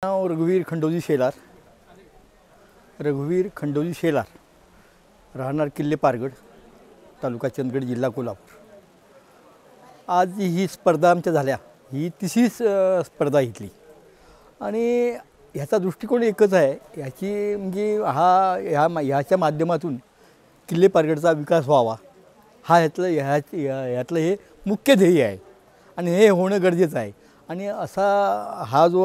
नाव रघुवीर खंडोजी शेलार. राहणार किल्ले पारगड, तालुका चंदगड, जिल्हा कोल्हापूर. आज ही स्पर्धा आमच्या झाल्या, ही तिसरी स्पर्धा घेतली आणि ह्याचा दृष्टिकोन एकच आहे. ह्याची म्हणजे ह्याच्या माध्यमातून किल्ले पारगडचा विकास व्हावा, हा ह्यातलं हे मुख्य ध्येय आहे आणि हे होणं गरजेचं आहे. आणि असा हा जो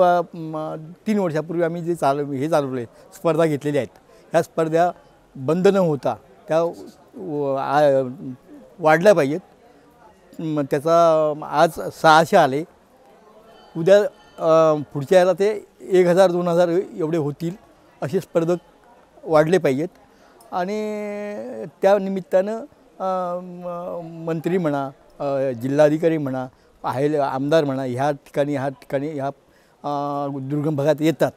3 वर्षापूर्वी आम्ही जे चालवले स्पर्धा घेतलेल्या आहेत, ह्या स्पर्धा बंद न होता त्या वाढल्या पाहिजेत. त्याचा आज 600 आले, उद्या पुढच्या याला ते 1000-2000 एवढे होतील असे स्पर्धक वाढले पाहिजेत. आणि त्या निमित्तानं मंत्री म्हणा, जिल्हाधिकारी म्हणा, आमदार म्हणा, ह्या ठिकाणी ह्या दुर्गम भागात येतात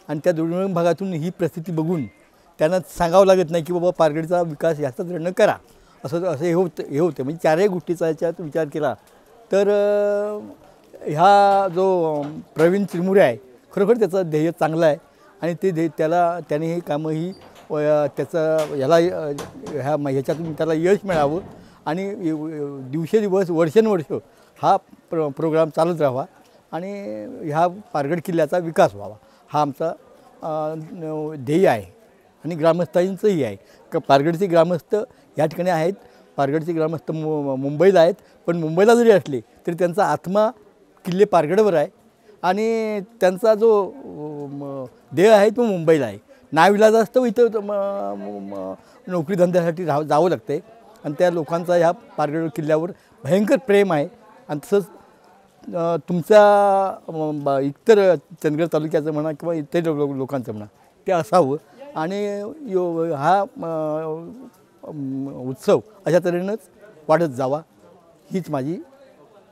आणि त्या दुर्गम भागातून ही परिस्थिती बघून त्यांना सांगावं लागत नाही की बाबा पारगडचा विकास ह्याचा दृढ करा, असं हे होतं. म्हणजे चारही गोष्टीचा याच्यात विचार केला तर ह्या जो प्रवीण चिरमुरे आहे, खरोखर त्याचं ध्येय चांगलं आहे आणि ते त्याने हे कामं ही ह्याला ह्याच्यातून त्याला यश मिळावं आणि दिवसेदिवस वर्षानुवर्ष हा प्रोग्राम चालत राहावा आणि ह्या पारगड किल्ल्याचा विकास व्हावा, हा आमचा ध्येय आहे. आणि ग्रामस्थांचंही आहे. पारगडचे ग्रामस्थ या ठिकाणी आहेत. पारगडचे ग्रामस्थ मुंबईला आहेत, पण मुंबईला जरी असले तरी त्यांचा आत्मा किल्ले पारगडवर आहे आणि त्यांचा जो ध्येय आहे तो मुंबईला आहे. नाविलाज असतं इथं नोकरी धंद्यासाठी जावं लागतं आणि त्या लोकांचा ह्या पारगड किल्ल्यावर भयंकर प्रेम आहे. आणि तसंच तुमच्या इतर चंदगड तालुक्याचं म्हणा किंवा इतर लोकांचं म्हणा ते असावं आणि हा उत्सव अशा तऱ्हेनंच वाढत जावा, हीच माझी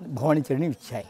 भवानीचरणी इच्छा आहे.